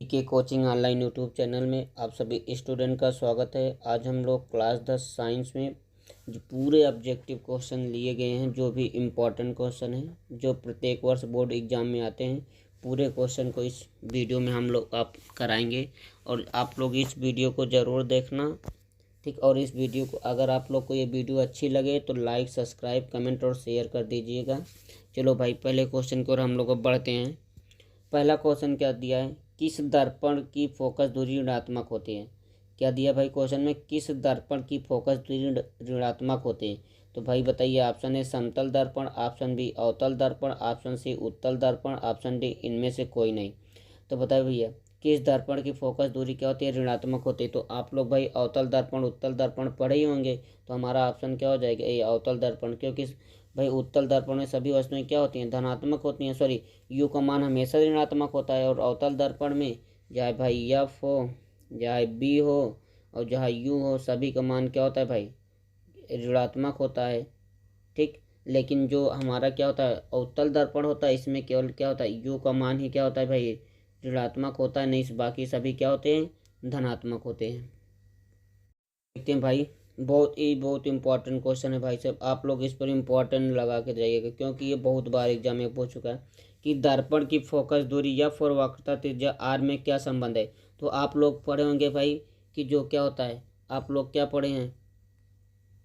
के coaching online YouTube channel में आप सभी स्टूडेंट का स्वागत है। आज हम लोग क्लास 10 साइंस में जो पूरे ऑब्जेक्टिव क्वेश्चन लिए गए हैं, जो भी इम्पोर्टेंट क्वेश्चन हैं, जो प्रत्येक वर्ष बोर्ड एग्जाम में आते हैं, पूरे क्वेश्चन को इस वीडियो में हम लोग आप कराएंगे और आप लोग इस वीडियो को ज़रूर देखना, ठीक। और इस वीडियो को अगर आप लोग को ये वीडियो अच्छी लगे तो लाइक, सब्सक्राइब, कमेंट और शेयर कर दीजिएगा। चलो भाई, पहले क्वेश्चन की ओर हम लोग अब बढ़ते हैं। पहला क्वेश्चन क्या दिया है, किस दर्पण की फोकस दूरी ऋणात्मक होती है। क्या दिया भाई क्वेश्चन में, किस दर्पण की फोकस दूरी ऋणात्मक होती है। तो भाई बताइए, ऑप्शन ए समतल दर्पण, ऑप्शन बी अवतल दर्पण, ऑप्शन सी उत्तल दर्पण, ऑप्शन डी इनमें से कोई नहीं। तो बताइए भैया, किस दर्पण की फोकस दूरी क्या होती है, ऋणात्मक होती है। तो आप लोग भाई अवतल दर्पण, उत्तल दर्पण पढ़े ही होंगे, तो हमारा ऑप्शन क्या हो जाएगा, ये अवतल दर्पण। क्योंकि भाई उत्तल दर्पण में सभी वस्तुएं क्या होती हैं, धनात्मक होती हैं। सॉरी, यू का मान हमेशा ऋणात्मक होता है। और अवतल दर्पण में चाहे भाई एफ हो, चाहे बी हो और चाहे यू हो, सभी का मान क्या होता है भाई, ऋणात्मक होता है, ठीक। लेकिन जो हमारा क्या होता है, अवतल दर्पण होता है, इसमें केवल क्या होता है, यू का मान ही क्या होता है भाई, ऋणात्मक होता है, नहीं बाकी सभी क्या होते हैं, धनात्मक होते हैं। देखते हैं भाई, बहुत इंपॉर्टेंट क्वेश्चन है भाई साहब, आप लोग इस पर इम्पोर्टेंट लगा के जाइएगा, क्योंकि ये बहुत बार एग्जाम में पूछ चुका है कि दर्पण की फोकस दूरी या फिर वक्रता त्रिज्या आर में क्या संबंध है। तो आप लोग पढ़े होंगे भाई कि जो क्या होता है, आप लोग क्या पढ़े हैं,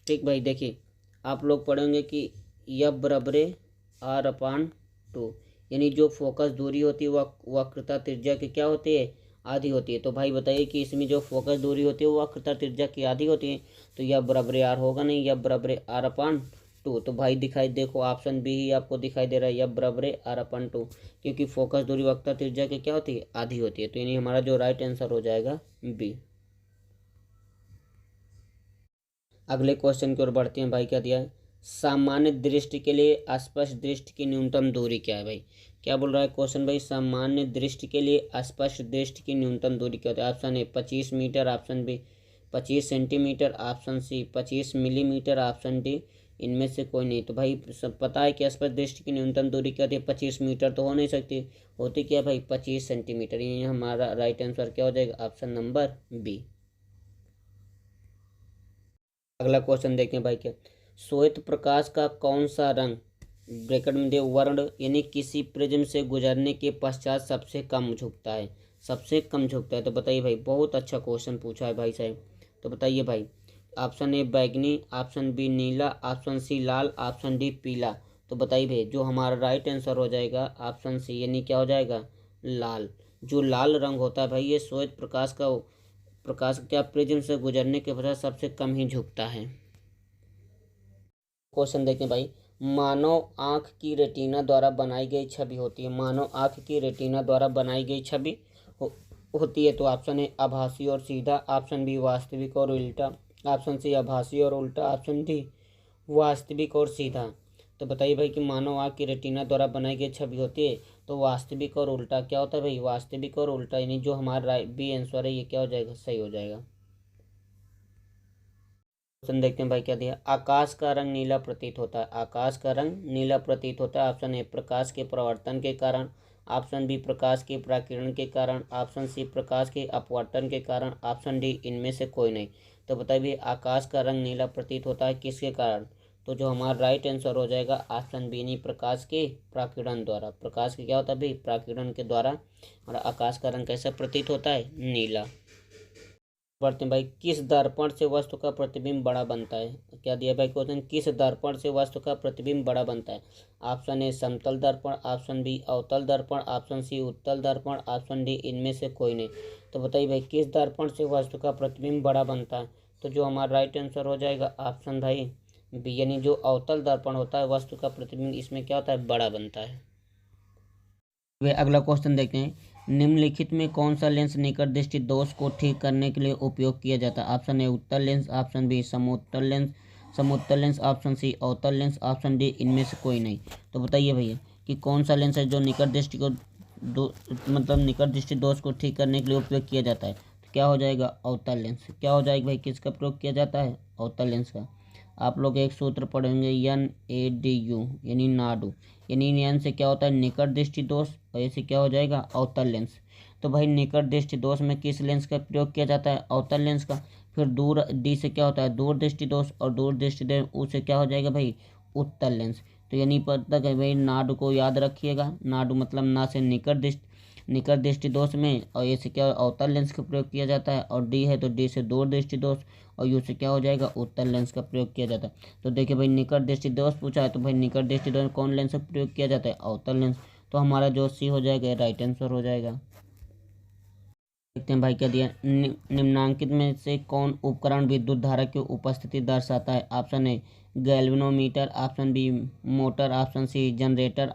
ठीक भाई। देखिए, आप लोग पढ़ेंगे कि यह बराबर आर अपान 2, यानी जो फोकस दूरी होती है वह वक्रता त्रिज्या की क्या होती है, आधी होती है। तो भाई बताइए कि इसमें जो फोकस दूरी होती है वो वक्रता त्रिज्या की आधी होती है, तो यह बराबर आर होगा नहीं, यह बराबर आर अपान 2। तो भाई दिखाई देखो, ऑप्शन बी ही आपको दिखाई दे रहा है, यह बराबर आर अपान 2, क्योंकि फोकस दूरी वक्रता त्रिज्या की क्या होती है, आधी होती है। तो यानी हमारा जो राइट आंसर हो जाएगा बी। अगले क्वेश्चन की ओर बढ़ते हैं भाई। क्या दिया है, सामान्य दृष्टि के लिए स्पष्ट दृष्टि की न्यूनतम दूरी क्या है। भाई क्या बोल रहा है क्वेश्चन, भाई सामान्य दृष्टि के लिए स्पष्ट दृष्टि की न्यूनतम दूरी क्या होती है। Option A 25 metre, option B 25 centimetre, option C 25 millimetre, option D इनमें से कोई नहीं। तो भाई सब पता है कि स्पष्ट दृष्टि की न्यूनतम दूरी क्या होती है, 25 मीटर तो हो नहीं सकती, होती क्या भाई 25 सेंटीमीटर। ये हमारा राइट आंसर क्या हो जाएगा, ऑप्शन नंबर बी। अगला क्वेश्चन देखें भाई, क्या श्वेत प्रकाश का कौन सा रंग, ब्रैकेट में दे वर्ण, यानी किसी प्रिज्म से गुजरने के पश्चात सबसे कम झुकता है, सबसे कम झुकता है। तो बताइए भाई, बहुत अच्छा क्वेश्चन पूछा है भाई साहब। तो बताइए भाई, ऑप्शन ए बैगनी, ऑप्शन बी नीला, ऑप्शन सी लाल, ऑप्शन डी पीला। तो बताइए भाई, जो हमारा राइट आंसर हो जाएगा ऑप्शन सी, यानी क्या हो जाएगा, लाल। जो लाल रंग होता है भाई, ये श्वेत प्रकाश क्या प्रिज्म से गुजरने के पश्चात सबसे कम ही झुकता है। क्वेश्चन देखें भाई, मानव आंख की रेटिना द्वारा बनाई गई छवि होती है, मानव आंख की रेटिना द्वारा बनाई गई छवि होती है। तो ऑप्शन ए आभासी और सीधा, ऑप्शन बी वास्तविक और उल्टा, ऑप्शन सी आभासी और उल्टा, ऑप्शन डी वास्तविक और सीधा। तो बताइए भाई कि मानव आंख की रेटिना द्वारा बनाई गई छवि होती है, तो वास्तविक और उल्टा क्या होता है भाई, वास्तविक और उल्टा, यानी जो हमारा बी आंसर है ये क्या हो जाएगा, सही हो जाएगा। क्वेश्चन देखते हैं भाई, क्या दिया, आकाश का रंग नीला प्रतीत होता है, आकाश का रंग नीला प्रतीत होता है। ऑप्शन ए प्रकाश के परावर्तन के कारण, ऑप्शन बी प्रकाश के प्राकिरण के कारण, ऑप्शन सी प्रकाश के अपवर्तन के कारण, ऑप्शन डी इनमें से कोई नहीं। तो बताइए, आकाश का रंग नीला प्रतीत होता है किसके कारण। तो जो हमारा राइट आंसर हो जाएगा ऑप्शन बी, नहीं प्रकाश के प्राकिरण द्वारा। प्रकाश के क्या होता है भाई, प्राकिरण के द्वारा। और आकाश का रंग कैसा प्रतीत होता है, नीला। बढ़ते हैं भाई, किस दर्पण से वस्तु का प्रतिबिंब बड़ा बनता है। क्या दिया भाई क्वेश्चन, किस दर्पण से वस्तु का प्रतिबिंब बड़ा बनता है। ऑप्शन ए समतल दर्पण, ऑप्शन बी अवतल दर्पण, ऑप्शन सी उत्तल दर्पण, ऑप्शन डी इनमें से कोई नहीं। तो बताइए भाई, किस दर्पण से वस्तु का प्रतिबिंब बड़ा बनता है। तो जो हमारा राइट आंसर हो जाएगा ऑप्शन भाई बी, यानी जो अवतल दर्पण होता है वस्तु का प्रतिबिंब इसमें क्या होता है, बड़ा बनता है। वे अगला क्वेश्चन देखते हैं, निम्नलिखित में कौन सा लेंस निकट दृष्टि दोष को ठीक करने के लिए उपयोग किया जाता है। ऑप्शन ए उत्तल लेंस, ऑप्शन बी समोत्तल लेंस, ऑप्शन सी अवतल लेंस, ऑप्शन डी इनमें से कोई नहीं। तो बताइए भैया कि कौन सा लेंस है जो निकट दृष्टि को निकट दृष्टि दोष को ठीक करने के लिए उपयोग किया जाता है। तो क्या हो जाएगा, अवतल लेंस। क्या हो जाएगा भाई, किसका प्रयोग किया जाता है, अवतल लेंस का। आप लोग एक सूत्र पढ़ेंगे, NADU, यानी नाडू, यानी एन से क्या होता है निकट दृष्टि दोष, और ऐसे क्या हो जाएगा, अवतल लेंस। तो भाई निकट दृष्टि दोष में किस लेंस का प्रयोग किया जाता है? अवतल लेंस का। फिर दूर डी से क्या होता है? दूर दृष्टि दोष, और दूर दृष्टि दोष से क्या हो जाएगा भाई? उत्तल लेंस। तो यानी पता है भाई, नाडु को याद रखिएगा। नाडु मतलब ना से निकट दृष्टि दोष में, और ए से क्या अवतल लेंस का प्रयोग किया जाता है, और डी है तो डी से दूर दृष्टि दोष, और यू से क्या हो जाएगा? उत्तल लेंस का प्रयोग किया जाता है। तो देखिए भाई, निकट दृष्टि दोष पूछा है तो भाई निकट दृष्टि दोष कौन लेंस का प्रयोग किया जाता है? अवतल लेंस। तो हमारा जो सी हो जाएगा राइट आंसर हो जाएगा। देखते हैं भाई क्या दिया। निम्नांकित में से कौन उपकरण विद्युत धारा की उपस्थिति दर्शाता है? Option A galvanometer, option B motor, option C generator,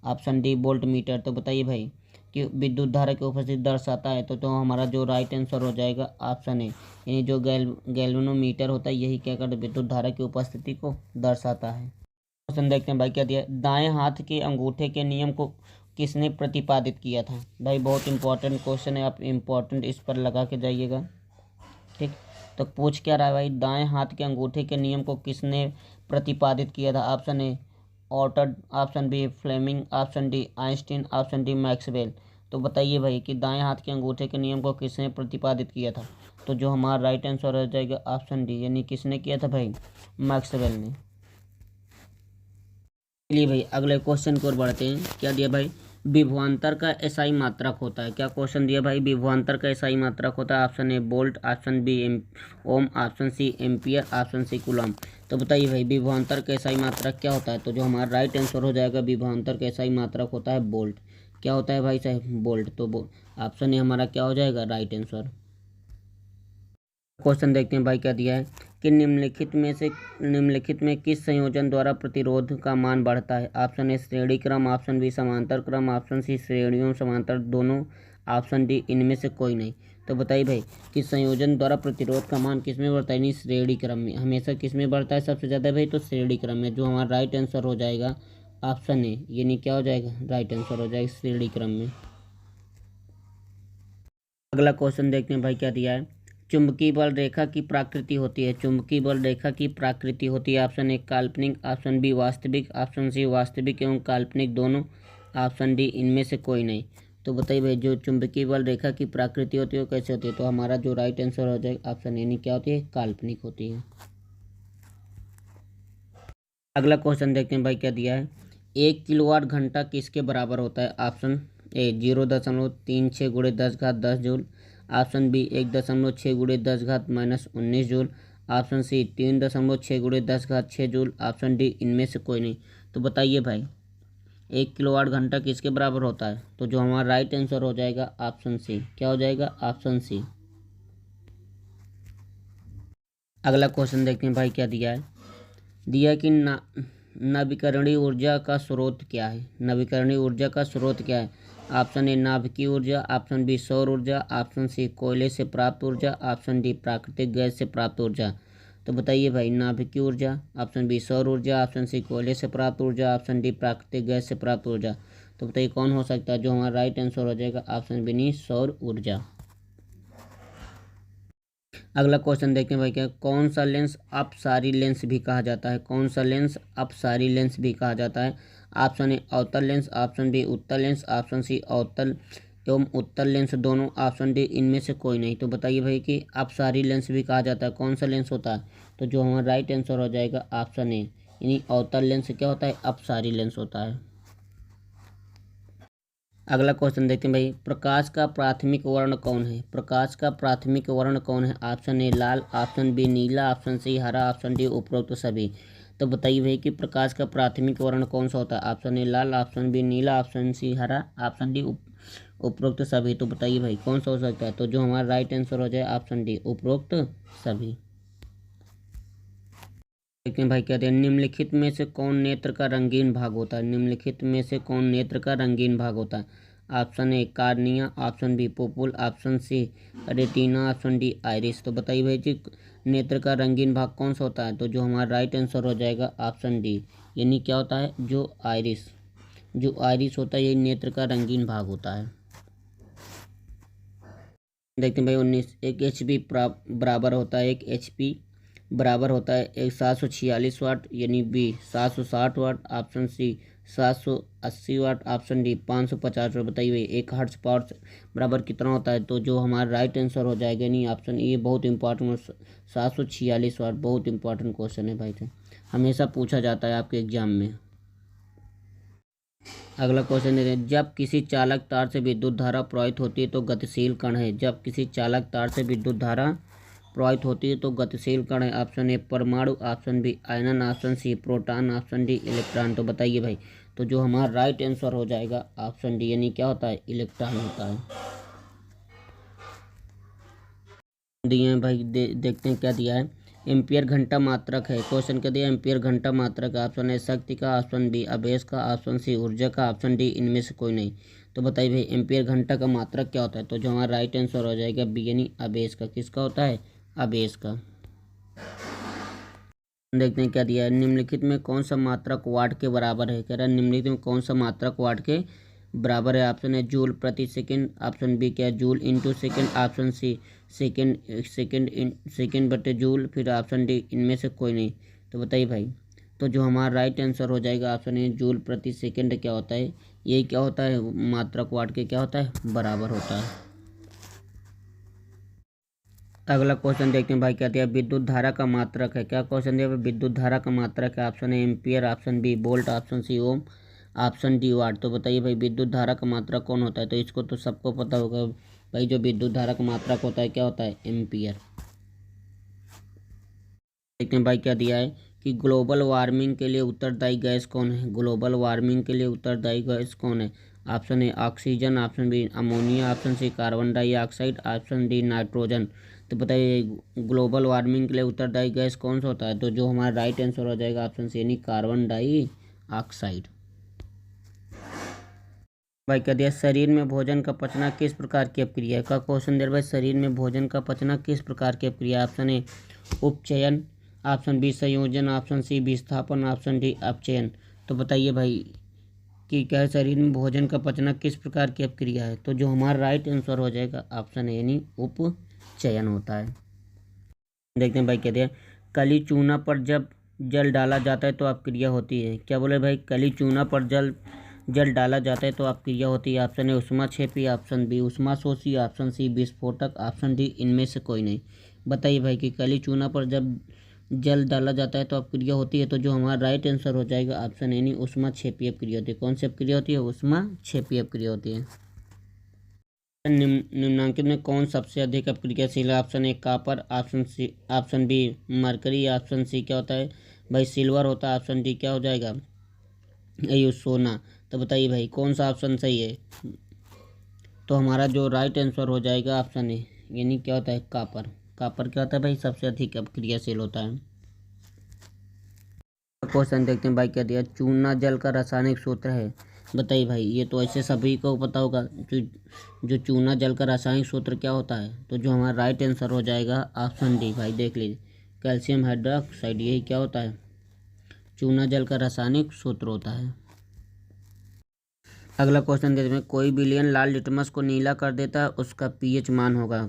option D voltmeter. तो बताइए भाई कि विद्युत धारा की उपस्थिति दर्शाता है, तो हमारा जो राइट आंसर हो जाएगा ऑप्शन ए, यानी जो गैल्वेनोमीटर होता है यही क्या करता है? विद्युत धारा की उपस्थिति को दर्शाता है। क्वेश्चन देखते हैं भाई क्या दिया। दाएं हाथ के अंगूठे के नियम को किसने प्रतिपादित किया था? भाई बहुत इंपॉर्टेंट क्वेश्चन है, आप इंपॉर्टेंट इस पर लगा के जाइएगा। ठीक, तो पूछ क्या रहा है भाई? दाएं हाथ के अंगूठे के नियम को किसने प्रतिपादित किया था? ऑप्शन ए ऑर्टर, option B Fleming, option D Einstein, option D Maxwell. तो बताइए भाई कि दाएं हाथ के अंगूठे के नियम को किसने प्रतिपादित किया था? तो जो हमारा राइट आंसर हो जाएगा ऑप्शन डी, यानी किसने किया था भाई? मैक्सवेल ने। चलिए भाई अगले क्वेश्चन की ओर बढ़ते हैं। क्या दिया भाई? विभवांतर का एसआई मात्रक होता है। क्या क्वेश्चन दिया भाई? विभवांतर का एसआई मात्रक होता है। Option A volt, option B ohm, option C ampere, option C coulomb. तो बताइए भाई विभवांतर का एसआई मात्रक क्या होता है? तो जो हमारा राइट आंसर हो जाएगा विभवांतर का एसआई मात्रक होता है वोल्ट। क्या होता है भाई साहब? वोल्ट। तो ऑप्शन ए हमारा क्या हो जाएगा? Right answer. क्वेश्चन देखते हैं भाई क्या दिया है कि निम्नलिखित में किस संयोजन द्वारा प्रतिरोध का मान बढ़ता है? ऑप्शन ए श्रेणी क्रम, ऑप्शन बी समांतर क्रम, ऑप्शन सी श्रेणियों समांतर दोनों, ऑप्शन डी इनमें से कोई नहीं। तो बताइए भाई कि संयोजन द्वारा प्रतिरोध का मान किस में बढ़ता है? नहीं, श्रेणी क्रम में। हमेशा किस में बढ़ता है सबसे ज़्यादा भाई? तो श्रेणी क्रम में। जो हमारा राइट आंसर हो जाएगा ऑप्शन ए, यानी क्या हो जाएगा? राइट आंसर हो जाएगा श्रेणी क्रम में। अगला क्वेश्चन देखते हैं भाई क्या दिया है। चुंबकीय बल रेखा की प्रकृति होती है। चुंबकीय बल रेखा की प्रकृति होती है। ऑप्शन ए काल्पनिक, ऑप्शन बी वास्तविक, ऑप्शन सी वास्तविक एवं काल्पनिक दोनों, ऑप्शन डी इनमें से कोई नहीं। तो बताइए भाई जो चुंबकीय बल रेखा की प्रकृति होती है वो कैसे होती है? तो हमारा जो राइट आंसर हो जाएगा ऑप्शन ए, यानी क्या होती है? काल्पनिक होती है। अगला क्वेश्चन देखते हैं भाई क्या दिया है। 1 किलोवाट घंटा किसके बराबर होता है? ऑप्शन ए 0.36 गुणे 10 जूल, ऑप्शन बी 1.6 गुणे 10 - 19 जूल, ऑप्शन सी 3.6 गुणे 10 6 जूल, ऑप्शन डी इनमें से कोई नहीं। तो बताइए भाई 1 किलोवाट घंटा किसके बराबर होता है? तो जो हमारा राइट आंसर हो जाएगा ऑप्शन सी। क्या हो जाएगा? Option C. अगला क्वेश्चन देखते हैं भाई क्या दिया है। दिया कि नवीकरणीय ऊर्जा का स्रोत क्या है? नवीकरणीय ऊर्जा का स्रोत क्या है? ऑप्शन ए नाभिकीय ऊर्जा, ऑप्शन बी सौर ऊर्जा, ऑप्शन सी कोयले से प्राप्त ऊर्जा, ऑप्शन डी प्राकृतिक गैस से प्राप्त ऊर्जा। तो बताइए भाई नाभिकीय ऊर्जा, ऑप्शन बी सौर ऊर्जा, ऑप्शन सी कोयले से प्राप्त ऊर्जा, ऑप्शन डी प्राकृतिक गैस से प्राप्त ऊर्जा। तो बताइए कौन हो सकता है? जो हमारा राइट आंसर हो जाएगा ऑप्शन बी नहीं, सौर ऊर्जा। अगला क्वेश्चन देखते हैं भाई क्या। कौन सा लेंस अपसारी लेंस भी कहा जाता है? कौन सा लेंस अपसारी लेंस भी कहा जाता है? ऑप्शन ए अवतल लेंस, ऑप्शन बी उत्तल लेंस, ऑप्शन सी अवतल एवं उत्तल लेंस दोनों, ऑप्शन डी इनमें से कोई नहीं। तो बताइए भाई कि अपसारी लेंस भी कहा जाता है, कौन सा लेंस होता है? तो जो हमारा राइट आंसर हो जाएगा ऑप्शन ए, यानी अवतल लेंस क्या होता है? अपसारी लेंस होता है। अगला क्वेश्चन देखते हैं भाई। प्रकाश का प्राथमिक वर्ण कौन है? प्रकाश का प्राथमिक वर्ण कौन है? ऑप्शन ए लाल, ऑप्शन बी नीला, ऑप्शन सी हरा, ऑप्शन डी उपरोक्त सभी। तो बताइए भाई कि प्रकाश का प्राथमिक वर्ण कौन सा होता है? ऑप्शन ए लाल, ऑप्शन बी नीला, ऑप्शन सी हरा, ऑप्शन डी उपरोक्त सभी। तो बताइए भाई कौन सा हो सकता है? तो जो हमारा राइट आंसर हो जाए ऑप्शन डी, उपरोक्त सभी। देखते हैं भाई क्या है। निम्नलिखित में से कौन नेत्र का रंगीन भाग होता है? निम्नलिखित में से कौन नेत्र का रंगीन भाग होता है? Option A cornea, option B pupil, option C retina, option D iris. तो बताइए भाई जी नेत्र का रंगीन भाग कौन सा होता है? तो जो हमारा राइट आंसर हो जाएगा ऑप्शन डी, यानी क्या होता है? जो आइरिस होता है यही नेत्र का रंगीन भाग होता है। देखते हैं भाई 19 एक HP बराबर होता है, एक HP बराबर होता है एक 746 वाट, यानी बी 760 वाट, ऑप्शन सी 780 वाट, ऑप्शन डी 550 वाट। बताइए भाई 1 हर्ट्ज पावर बराबर कितना होता है? तो जो हमारा राइट आंसर हो जाएगा नहीं ऑप्शन ए, बहुत इंपॉर्टेंट, 746 वाट। बहुत इंपॉर्टेंट क्वेश्चन है भाई, थे हमेशा पूछा जाता है आपके एग्जाम में। अगला क्वेश्चन देते हैं, जब किसी चालक तार से विद्युत धारा प्रवाहित होती है तो गतिशील कण है। जब किसी चालक तार से विद्युत धारा प्रवाहित होती है तो गतिशील कण है। ऑप्शन ए परमाणु, ऑप्शन बी आयनन, option C proton, option D electron. तो बताइए भाई, तो जो हमारा राइट आंसर हो जाएगा ऑप्शन डी, यानी क्या होता है? इलेक्ट्रॉन होता है। दिए हैं भाई, देखते हैं क्या दिया है। एम्पियर घंटा मात्रक है, क्वेश्चन क्या दिया? एम्पियर घंटा मात्रक। ऑप्शन ए शक्ति का, ऑप्शन बी आवेश का, ऑप्शन सी ऊर्जा का, ऑप्शन डी इनमें से कोई नहीं। तो बताइए भाई एम्पियर घंटा का मात्रक क्या होता है? तो जो हमारा राइट आंसर हो जाएगा बी, यानी आवेश का। किसका होता है? आवेश का। देखते हैं क्या दिया है। निम्नलिखित में कौन सा मात्रक वाट के बराबर है? कह रहा है निम्नलिखित में कौन सा मात्रक वाट के बराबर है? ऑप्शन है जूल प्रति सेकंड, ऑप्शन बी क्या है? Joule into second, option C second बटे जूल, फिर ऑप्शन डी इनमें से कोई नहीं। तो बताइए भाई, तो जो हमारा राइट आंसर हो जाएगा ऑप्शन ए, जूल प्रति सेकंड क्या होता है? ये क्या होता है? मात्रक वाट के क्या होता है? बराबर होता है। अगला क्वेश्चन देखते हैं भाई, क्या दिया? विद्युत धारा का मात्रक है। क्या क्वेश्चन दिया? विद्युत धारा का मात्रक है। Option A ampere, option B volt, option C ohm, option D watt. तो बताइए भाई विद्युत धारा का मात्रक कौन होता है? तो इसको तो सबको पता होगा भाई, जो विद्युत धारा का मात्रक होता है क्या होता है? एम्पियर। देखते हैं भाई क्या दिया है कि ग्लोबल वार्मिंग के लिए उत्तरदायी गैस कौन है? ग्लोबल वार्मिंग के लिए उत्तरदायी गैस कौन है? Option A oxygen, option B ammonia, option C carbon dioxide, option D nitrogen. तो बताइए ग्लोबल वार्मिंग के लिए उत्तरदायी गैस कौन सा होता है? तो जो हमारा राइट आंसर हो जाएगा ऑप्शन सी, यानी कार्बन डाइऑक्साइड। भाई क्या दिया? शरीर में भोजन का पचना किस प्रकार की अपक्रिया है? का क्वेश्चन दिया भाई, शरीर में भोजन का पचना किस प्रकार की अपक्रिया? ऑप्शन ए उपचयन, ऑप्शन बी संयोजन, ऑप्शन सी विस्थापन, ऑप्शन डी अपचयन। तो बताइए भाई कि क्या है, शरीर में भोजन का पचना किस प्रकार की अपक्रिया है? तो जो हमारा राइट आंसर हो जाएगा ऑप्शन ए, यानी उपचयन होता है। देखते हैं भाई क्या दिया? कली चूना पर जब जल डाला जाता है तो अपक्रिया होती है। क्या बोले भाई? कली चूना पर जल डाला जाता है तो अपक्रिया होती है। ऑप्शन ए ऊष्माक्षेपी, ऑप्शन बी ऊष्माशोषी, ऑप्शन सी विस्फोटक, ऑप्शन डी इनमें से कोई नहीं। बताइए भाई कि कली चूना पर जब जल डाला जाता है तो अपक्रिया होती है। तो जो हमारा राइट आंसर हो जाएगा ऑप्शन ए, यानी ऊष्माक्षेपी अपक्रिया होती है। कौन सी अपक्रिया होती है? ऊष्माक्षेपी अपक्रिया होती है। निम्नांकित में कौन सबसे अधिक अपक्रियाशील है? Option A copper, option C, option B mercury, option C क्या होता है भाई? सिल्वर होता है, ऑप्शन डी क्या हो जाएगा? ये सोना। तो बताइए भाई कौन सा ऑप्शन सही है? तो हमारा जो राइट आंसर हो जाएगा ऑप्शन ए, यानी क्या होता है? कापर। कापर क्या होता है भाई? सबसे अधिक अपक्रियाशील होता है। क्वेश्चन देखते हैं भाई क्या दिया? चूना जल का रासायनिक सूत्र है। बताइए भाई, ये तो ऐसे सभी को पता होगा जो चूना जल का रासायनिक सूत्र क्या होता है? तो जो हमारा राइट आंसर हो जाएगा ऑप्शन डी भाई, देख लीजिए कैल्शियम हाइड्रोक्साइड, यही क्या होता है? चूना जल का रासायनिक सूत्र होता है। अगला क्वेश्चन देखते हैं, कोई विलयन लाल लिटमस को नीला कर देता है, उसका पीएच मान होगा।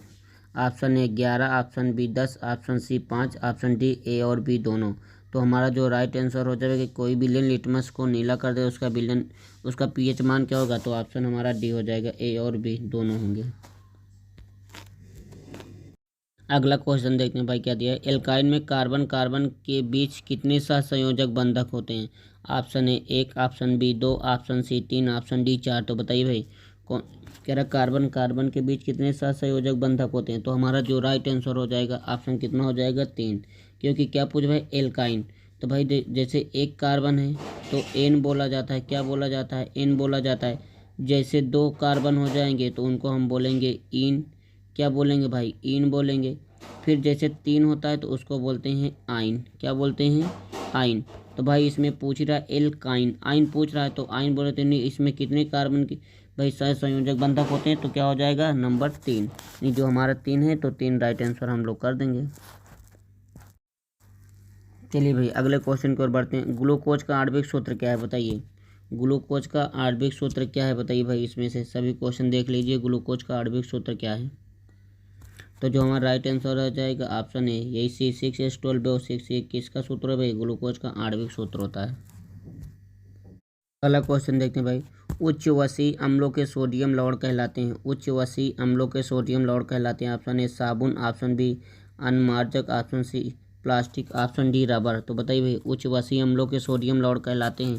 Option A 11, option B 10, option C 5, option D A और बी दोनों। तो हमारा जो राइट आंसर हो जाएगा कि कोई विलयन लिटमस को नीला कर दे उसका पीएच मान क्या होगा? तो ऑप्शन हमारा डी हो जाएगा, ए और बी दोनों होंगे। अगला क्वेश्चन देखते हैं भाई क्या दिया है? एल्काइन में कार्बन कार्बन के बीच कितने सहसंयोजक बंधक होते हैं? Option A 1, option B 2, option C 3, option D 4। तो बताइए भाई कौन कह रहा कार्बन कार्बन के बीच कितने सहसंयोजक बंधक होते हैं? तो हमारा जो राइट आंसर हो जाएगा ऑप्शन कितना हो जाएगा? 3। क्योंकि क्या पूछ भाई? एल्काइन। तो भाई जैसे एक कार्बन है तो एन बोला जाता है। क्या बोला जाता है? एन बोला जाता है। जैसे 2 कार्बन हो जाएंगे तो उनको हम बोलेंगे इन। क्या बोलेंगे भाई? इन बोलेंगे। फिर जैसे 3 होता है तो उसको बोलते हैं आइन। क्या बोलते हैं? आइन। तो भाई इसमें पूछ रहा है एल्काइन, आइन पूछ रहा है तो आइन बोले तो नहीं, इसमें कितने कार्बन की भाई सहसंयोजक बंधक होते हैं? तो क्या हो जाएगा? नंबर 3। नहीं, जो हमारा 3 है तो 3 राइट आंसर हम लोग कर देंगे। चलिए भाई अगले क्वेश्चन की ओर बढ़ते हैं। ग्लूकोज का आणविक सूत्र क्या है? बताइए ग्लूकोज का आणविक सूत्र क्या है? बताइए भाई, इसमें से सभी क्वेश्चन देख लीजिए, ग्लूकोज का आणविक सूत्र क्या है? तो जो हमारा राइट आंसर हो जाएगा ऑप्शन ए, यही C6H12O6। ये किसका सूत्र है भाई? ग्लूकोज का आणविक सूत्र होता है। अगला क्वेश्चन देखते हैं भाई, उच्च वसी अम्लों के सोडियम लवण कहलाते हैं। उच्च वसी अम्लों के सोडियम लवण कहलाते हैं। ऑप्शन ए साबुन, ऑप्शन बी अनमार्जक, option C plastic, option D rubber. तो बताइए भाई, उच्च वसी अम्लों के सोडियम लवण कहलाते हैं,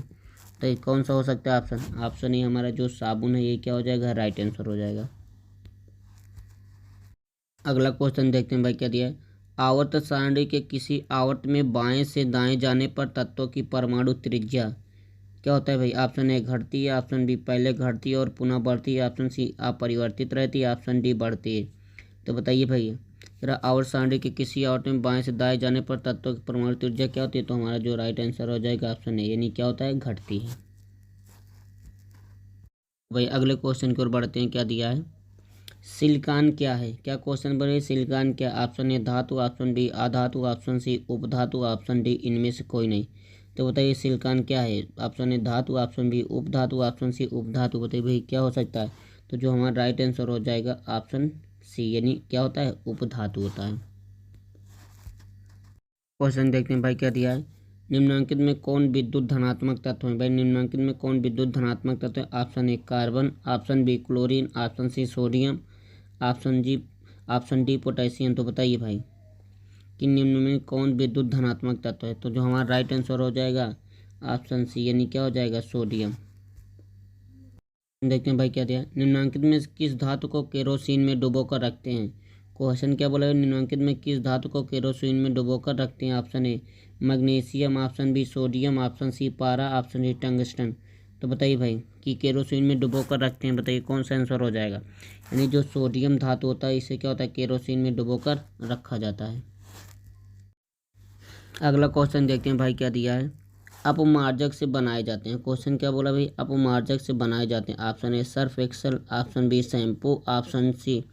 तो ये कौन सा हो सकता है ऑप्शन? ऑप्शन ए हमारा जो साबुन है, ये क्या हो जाएगा? राइट आंसर हो जाएगा। अगला क्वेश्चन देखते हैं भाई, क्या दिया है। आवर्त सारणी के किसी आवर्त में बाएं से दाएं जाने पर तत्वों की परमाणु त्रिज्या क्या होता है भाई? ऑप्शन ए घटती है, ऑप्शन बी पहले घटती है और पुनः बढ़ती है, ऑप्शन सी अपरिवर्तित रहती है, ऑप्शन डी बढ़ती है। तो बताइए भाई, जरा आवर्त सारणी के किसी आवर्त में बाएं से दाएं जाने पर तत्वों की परमाणु त्रिज्या क्या होती है? तो हमारा जो राइट आंसर हो जाएगा ऑप्शन ए, यानी क्या होता है? घटती है। भाई अगले क्वेश्चन की ओर बढ़ते हैं, क्या दिया है। सिलिकॉन क्या है? क्या क्वेश्चन बने, सिलिकॉन क्या? ऑप्शन ए धातु, ऑप्शन बी अधातु, ऑप्शन सी उपधातु, ऑप्शन डी इनमें से कोई नहीं। तो बताइए सिलिकॉन क्या है? ऑप्शन ए धातु, ऑप्शन बी उपधातु, ऑप्शन सी उपधातु। बताइए भाई क्या हो सकता है? तो जो हमारा राइट आंसर हो जाएगा ऑप्शन सी, यानी क्या होता है? उपधातु होता है। क्वेश्चन देखते हैं भाई, क्या दिया है। निम्नलिखित में कौन विद्युत धनात्मक तत्व है? भाई निम्नलिखित में कौन विद्युत धनात्मक तत्व है? Option A carbon, option B chlorine, option C sodium, option D potassium. तो बताइए भाई कि निम्न में कौन विद्युत धनात्मक तत्व है? तो जो हमारा राइट आंसर हो जाएगा ऑप्शन सी, यानी क्या हो जाएगा? सोडियम। देखते हैं भाई क्या दिया। निम्नलिखित में किस धातु को केरोसिन में डुबो कर रखते हैं? क्वेश्चन क्या बोला है, निम्नलिखित में किस धातु को केरोसिन में डुबो कर रखते हैं? Option A magnesium, option B sodium, option C पारा, ऑप्शन डी टंगस्टन। तो बताइए भाई कि केरोसिन में डुबो कर रखते हैं, बताइए कौन सा आंसर हो जाएगा? यानी जो सोडियम धातु होता है, इसे क्या होता है? केरोसिन में डुबो कर रखा जाता है। अगला क्वेश्चन देखते हैं भाई, क्या दिया है। अपमार्जक से बनाए जाते हैं। क्वेश्चन क्या बोला भाई? अपमार्जक से बनाए जाते हैं। Option A Surf Excel, option B shampoo, option C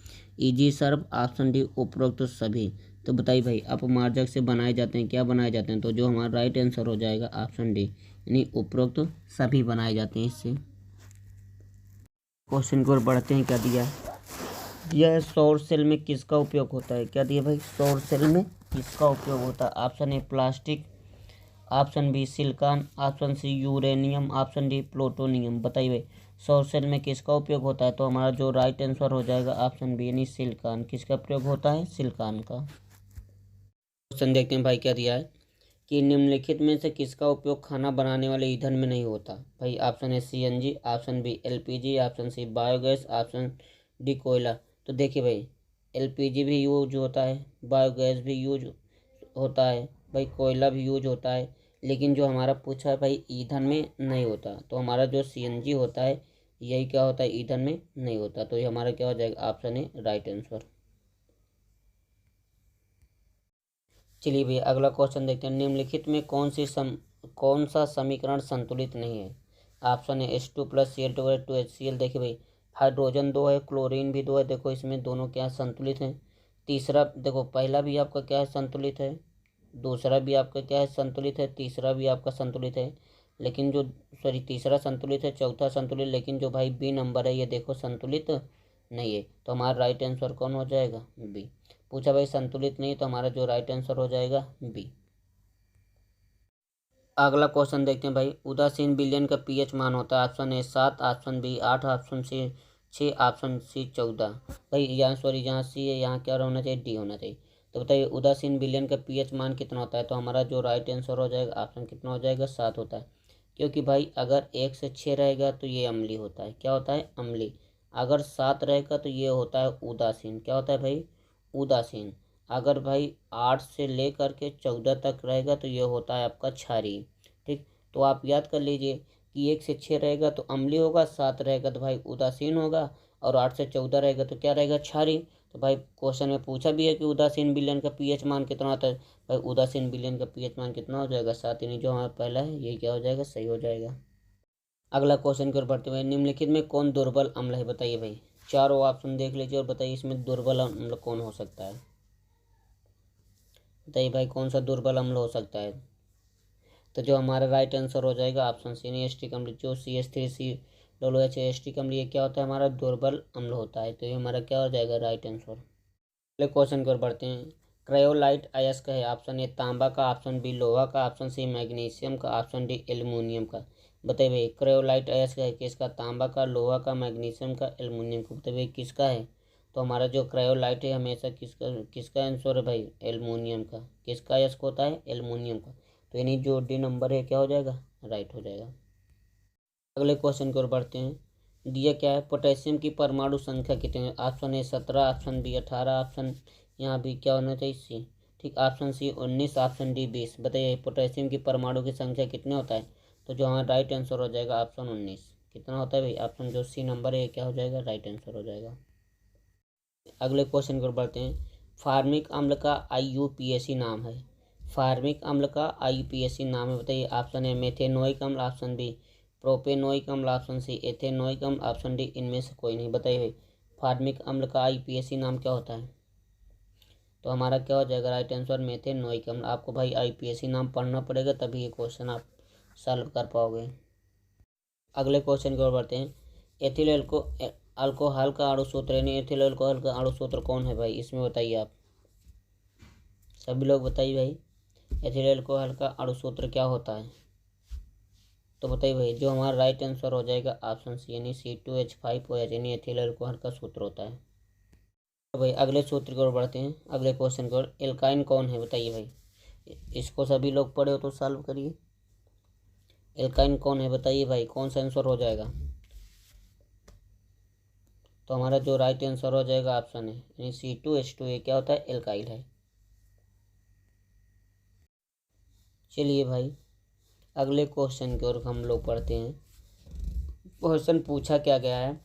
easy surf, option D उपरोक्त सभी। तो बताइए भाई अपमार्जक से बनाए जाते हैं, क्या बनाए जाते हैं? तो जो हमारा राइट आंसर हो जाएगा ऑप्शन डी, यानी उपरोक्त सभी बनाए जाते हैं इससे। क्वेश्चन की ओर बढ़ते हैं, क्या दिया है। यह सौर सेल में किसका उपयोग होता है? क्या दिया भाई? सौर सेल में किसका उपयोग होता है? Option A plastic, option B silicon, option C uranium, option D plutonium. बताइए भाई सौर सेल में किसका उपयोग होता है? तो हमारा जो राइट आंसर हो जाएगा ऑप्शन बी, यानी सिलिकॉन। किसका प्रयोग होता है? सिलिकॉन का। क्वेश्चन देखते हैं भाई, क्या दिया है कि निम्नलिखित में से किसका उपयोग खाना बनाने वाले ईंधन में नहीं होता? भाई option A CNG, option B LPG, option C biogas, option D कोयला। तो देखिए भाई एलपीजी भी यूज होता है, बायोगैस भी यूज होता है, भाई कोयला भी यूज होता है, लेकिन जो हमारा पूछा है भाई ईंधन में नहीं होता, तो हमारा जो सीएनजी होता है यही क्या होता है? ईंधन में नहीं होता। तो ये हमारा क्या हो जाएगा? Option A right answer. चलिए भैया अगला क्वेश्चन देखते हैं। निम्नलिखित में कौन सा समीकरण संतुलित नहीं है? ऑप्शन है H2+Cl2 2HCl। देखिए भाई हाइड्रोजन दो है, क्लोरीन भी दो है, देखो इसमें दोनों क्या संतुलित हैं। तीसरा देखो पहला भी आपका क्या है? संतुलित है। दूसरा भी आपका क्या है? संतुलित है। तीसरा भी आपका संतुलित है, लेकिन जो सॉरी तीसरा संतुलित है, चौथा संतुलित, लेकिन जो भाई बी नंबर है ये देखो संतुलित नहीं है। तो हमारा राइट आंसर कौन हो जाएगा? बी। पूछा भाई संतुलित नहीं, तो हमारा जो राइट आंसर हो जाएगा बी। अगला क्वेश्चन देखते हैं भाई। उदासीन विलयन का पीएच मान होता है option A 7, option B 8, option C 6, option C 14। भाई यहाँ सॉरी जहाँ सी है यहाँ क्या होना चाहिए? डी होना चाहिए। तो बताइए उदासीन विलयन का पीएच मान कितना होता है? तो हमारा जो राइट आंसर हो जाएगा ऑप्शन कितना हो जाएगा? 7 होता है। क्योंकि भाई अगर 1 से 6 रहेगा तो ये अम्ली होता है। क्या होता है? अम्ली। अगर 7 रहेगा तो ये होता है उदासीन। क्या होता है भाई? उदासीन। अगर भाई 8 से लेकर के 14 तक रहेगा तो ये होता है आपका क्षारीय। ठीक, तो आप याद कर लीजिए कि 1 से 6 रहेगा तो अम्लीय होगा, 7 रहेगा तो भाई उदासीन होगा, और 8 से 14 रहेगा तो क्या रहेगा? क्षारीय। तो भाई क्वेश्चन में पूछा भी है कि उदासीन विलयन का पीएच मान कितना होता है। भाई उदासीन विलयन का पीएच मान कितना हो जाएगा? 7, यानी जो हमारा पहला है ये क्या हो जाएगा? सही हो जाएगा। अगला क्वेश्चन की ओर बढ़ते हुए, निम्नलिखित में कौन दुर्बल अम्ल है? बताइए भाई चारों ऑप्शन देख लीजिए और बताइए इसमें दुर्बल अम्ल कौन हो सकता है? बताइए भाई कौन सा दुर्बल अम्ल हो सकता है? तो जो हमारा राइट आंसर हो जाएगा ऑप्शन सी, यानी एस्टिक अम्ल। जो CH3COOH एस्टिक अम्ल, ये क्या होता है? हमारा दुर्बल अम्ल होता है। तो ये हमारा क्या हो जाएगा? Right answer. अगले क्वेश्चन की ओर बढ़ते हैं। क्रायोलाइट अयस्क का है ऑप्शन ए तांबा का, ऑप्शन बी लोहा का, ऑप्शन सी मैग्नीशियम का, ऑप्शन डी एल्यूमिनियम का। बताइए भाई क्रायोलाइट अयस्क है किसका, तांबा का, लोहा का, मैग्नीशियम का, एल्युमिनियम का। बताइए भाई किसका है, तो हमारा जो क्रायोलाइट है हमेशा किसका किसका आंसर है भाई, एल्युमिनियम का। किसका अयस्क होता है, एल्युमिनियम का। तो यानी जो डी नंबर है क्या हो जाएगा, राइट हो जाएगा। अगले क्वेश्चन की ओर बढ़ते हैं। दिया क्या है, पोटेशियम की परमाणु संख्या कितनी है। Option A 17, option B 18, option यहाँ भी क्या होना चाहिए सी, ठीक, ऑप्शन सी 19, ऑप्शन डी 20। बताइए पोटेशियम की परमाणु की संख्या कितने होता है, तो जो हमारा राइट आंसर हो जाएगा ऑप्शन 19। कितना होता है भाई, ऑप्शन जो सी नंबर है क्या हो जाएगा, राइट आंसर हो जाएगा। अगले क्वेश्चन की ओर बढ़ते हैं। फार्मिक अम्ल का IUPAC नाम है। फार्मिक अम्ल का IUPAC नाम है, बताइए। ऑप्शन ए मेथेनोइक अम्ल, ऑप्शन बी प्रोपेनोइक अम्ल, ऑप्शन सी एथेनोइक अम्ल, ऑप्शन डी इनमें से कोई नहीं। बताइए भाई फार्मिक अम्ल का IUPAC नाम क्या होता है, तो हमारा क्या हो जाएगा राइट आंसर मेथेनोइक अम्ल। आपको भाई IUPAC नाम पढ़ना पड़ेगा तभी ये क्वेश्चन आप सॉल्व कर पाओगे। अगले क्वेश्चन की ओर बढ़ते हैं। एथिल अल्कोहल का अणु सूत्र यानी एथिल अल्कोहल का अणु सूत्र कौन है भाई, इसमें बताइए आप सभी लोग बताइए भाई एथिल अल्कोहल का अणु सूत्र क्या होता है, तो बताइए भाई जो हमारा राइट आंसर हो जाएगा ऑप्शन सी यानी C2H5OH यानी एथिल अल्कोहल का सूत्र होता है। तो भाई अगले सूत्र की ओर बढ़ते हैं। अगले क्वेश्चन की ओर, एल्काइन कौन है बताइए भाई, इसको सभी लोग पढ़े हो तो सॉल्व करिए। एल्काइन कौन है बताइए भाई, कौन सा आंसर हो जाएगा, तो हमारा जो राइट आंसर हो जाएगा ऑप्शन है यानी C2H2 ये क्या होता है, एल्काइल है। चलिए भाई अगले क्वेश्चन की ओर हम लोग पढ़ते हैं। क्वेश्चन पूछा क्या गया है,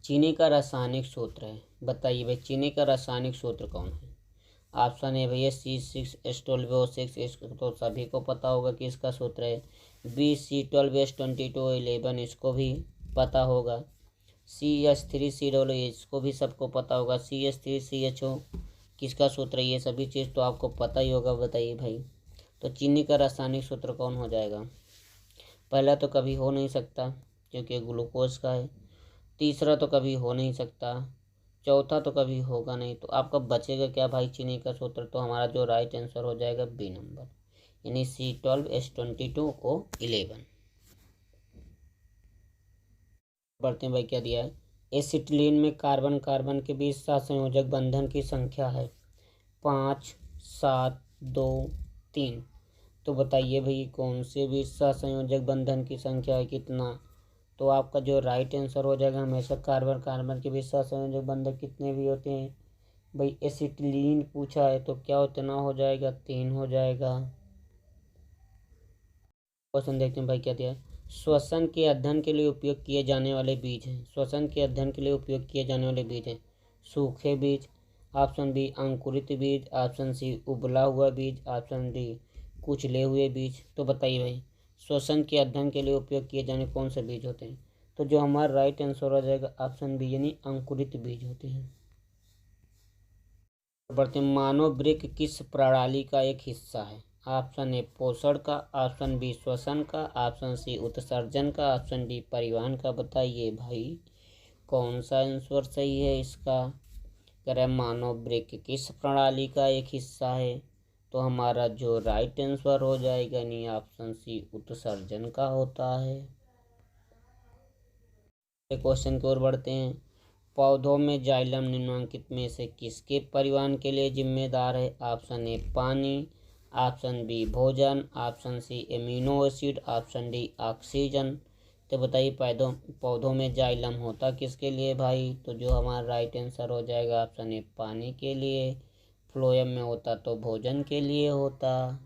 चीनी का रासायनिक सूत्र है। बताइए भाई चीनी का रासायनिक सूत्र कौन है। ऑप्शन है भैया C6H12O6, इसको तो सभी को पता होगा कि इसका सूत्र है। बी C12H22O11, इसको भी पता होगा। CH3COO, इसको भी सबको पता होगा। CH3CHO किसका सूत्र है, ये सभी चीज़ तो आपको पता ही होगा। बताइए भाई तो चीनी का रासायनिक सूत्र कौन हो जाएगा। पहला तो कभी हो नहीं सकता क्योंकि ग्लूकोज का है, तीसरा तो कभी हो नहीं सकता, चौथा तो कभी होगा नहीं, तो आपका बचेगा क्या भाई चीनी का सूत्र, तो हमारा जो राइट आंसर हो जाएगा बी नंबर यानी C12H22O11। बढ़ते हैं भाई क्या दिया है, एसिटिलीन में कार्बन कार्बन के बीच सहसंयोजक बंधन की संख्या है 5, 7, 2, 3। तो बताइए भाई कौन से बीच सहसंयोजक बंधन की संख्या है कितना, तो आपका जो राइट आंसर हो जाएगा हमेशा कार्बन कार्बन के बीच सहसंयोजक बंधन कितने भी होते हैं भाई, एसिटिलीन पूछा है तो क्या उतना हो जाएगा, 3 हो जाएगा। क्वेश्चन देखते हैं भाई क्या दिया है, श्वसन के अध्ययन के लिए उपयोग किए जाने वाले बीज हैं। श्वसन के अध्ययन के लिए उपयोग किए जाने वाले बीज हैं सूखे बीज, ऑप्शन बी अंकुरित बीज, ऑप्शन सी उबला हुआ बीज, ऑप्शन डी कुचले हुए बीज। तो बताइए भाई श्वसन के अध्ययन के लिए उपयोग किए जाने कौन से बीज होते हैं, तो जो हमारा राइट आंसर हो जाएगा ऑप्शन बी यानी अंकुरित बीज होते हैं। बढ़ते मानव वृक्क किस प्रणाली का एक हिस्सा है। ऑप्शन ए पोषण का, ऑप्शन बी श्वसन का, ऑप्शन सी उत्सर्जन का, ऑप्शन डी परिवहन का। बताइए भाई कौन सा आंसर सही है इसका। करें मानव वृक्क किस प्रणाली का एक हिस्सा है, तो हमारा जो राइट आंसर हो जाएगा नहीं ऑप्शन सी उत्सर्जन का होता है। क्वेश्चन की ओर बढ़ते हैं। पौधों में जाइलम निम्नलिखित में से किसके परिवहन के लिए जिम्मेदार है। ऑप्शन ए पानी, ऑप्शन बी भोजन, option C amino acid, option D oxygen. तो बताइए पौधों में जाइलम होता किसके लिए भाई, तो जो हमारा राइट आंसर हो जाएगा ऑप्शन ए पानी के लिए, फ्लोएम में होता तो भोजन के लिए होता।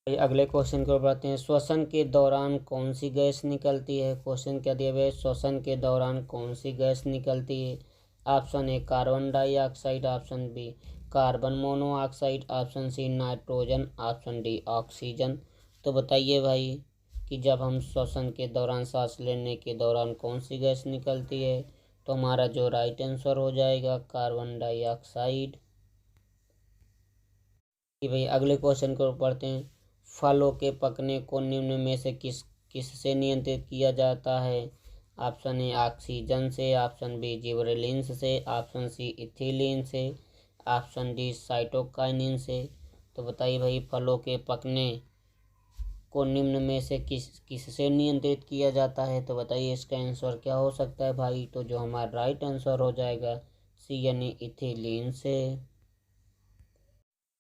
अगले क्वेश्चन को बढ़ते हैं। श्वसन के दौरान कौन सी गैस निकलती है। क्वेश्चन क्या दिया हुआ है, श्वसन के दौरान कौन सी गैस निकलती है। Option A carbon dioxide, option B carbon monoxide, option C nitrogen, option D oxygen. तो बताइए भाई कि जब हम श्वसन के दौरान सांस लेने के दौरान कौन सी गैस निकलती है, तो हमारा जो राइट आंसर हो जाएगा कार्बन डाइऑक्साइड। भाई अगले क्वेश्चन को पढ़ते हैं। फलों के पकने को निम्न में से किससे नियंत्रित किया जाता है। ऑप्शन ए ऑक्सीजन से, ऑप्शन बी जिबरेलिन्स से, ऑप्शन सी इथिलीन से, ऑप्शन डी साइटोकाइनिन से। तो बताइए भाई फलों के पकने को निम्न में से किससे नियंत्रित किया जाता है? तो बताइए इसका आंसर क्या हो सकता है भाई? तो जो हमारा राइट आंसर हो जाएगा सी यानी इथिलीन से।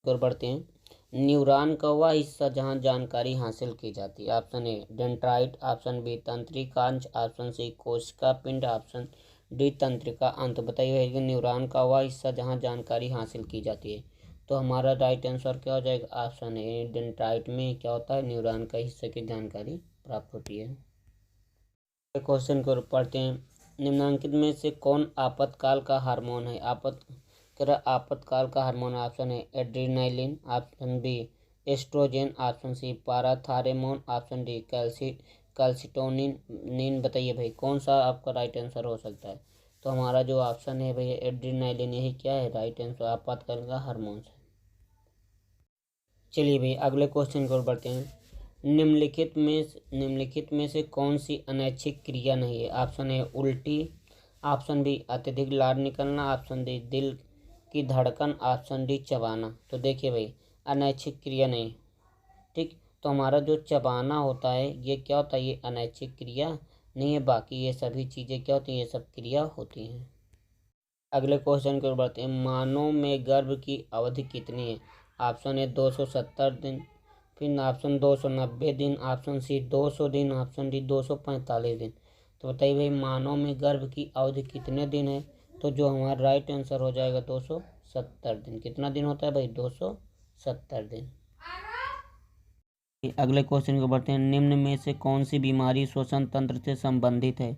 और बढ़ते हैं, न्यूरॉन का वह हिस्सा जहां जानकारी हासिल की जाती है। Option A dendrite, option B तंत्रिकांश, ऑप्शन सी कोशिका पिंड, ऑप्शन डी तंत्रिका अंत। बताइए कि न्यूरॉन का वह हिस्सा जहां जानकारी हासिल की जाती है। तो हमारा राइट आंसर क्या हो जाएगा? ऑप्शन ए डेंड्राइट में क्या होता है? न्यूरॉन का हिस्से की जानकारी प्राप्त होती है। क्वेश्चन को पढ़ते हैं, निम्नलिखित में से कौन आपातकाल का हार्मोन है? आपातकाल का हार्मोन ऑप्शन है adrenaline, option B oestrogen, option C parathormone, option D calcitonin. बताइए भाई कौन सा आपका राइट आंसर हो सकता है? तो हमारा जो ऑप्शन है भाई एड्रेनालिन, यही क्या है राइट आंसर, आपातकाल का हार्मोन है। चलिए भाई अगले क्वेश्चन की ओर बढ़ते हैं, निम्नलिखित में से कौन सी अनैच्छिक क्रिया नहीं है? ऑप्शन ए उल्टी, ऑप्शन बी अत्यधिक लार निकलना, ऑप्शन डी दिल की धड़कन, ऑप्शन डी चबाना। तो देखिए भाई अनैच्छिक क्रिया नहीं, ठीक। तो हमारा जो चबाना होता है ये क्या होता है? ये अनैच्छिक क्रिया नहीं है, बाकी ये सभी चीज़ें क्या होती हैं? ये सब क्रिया होती हैं। अगले क्वेश्चन की ओर बढ़ते हैं, मानव में गर्भ की अवधि कितनी है? ऑप्शन ए 270 दिन, फिर ऑप्शन 290 दिन, ऑप्शन सी 200 दिन, ऑप्शन डी 245 दिन। तो बताइए भाई मानव में गर्भ की अवधि कितने दिन है? तो जो हमारा राइट आंसर हो जाएगा 270 दिन। कितना दिन होता है भाई? 270 दिन। अगले क्वेश्चन को बढ़ते हैं, निम्न में से कौन सी बीमारी श्वसन तंत्र से संबंधित है?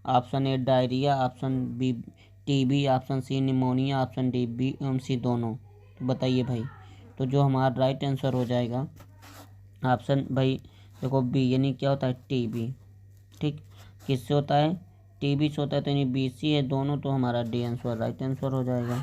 Option A diarrhoea, option B TB, option C pneumonia, option D B एवं सी दोनों। तो बताइए भाई, तो जो हमारा राइट आंसर हो जाएगा ऑप्शन भाई देखो बी, यानी क्या होता है? टीबी, ठीक। किससे होता है? टीबी से होता है, तो यानी बी सी है दोनों। तो हमारा डी आंसर राइट आंसर हो जाएगा।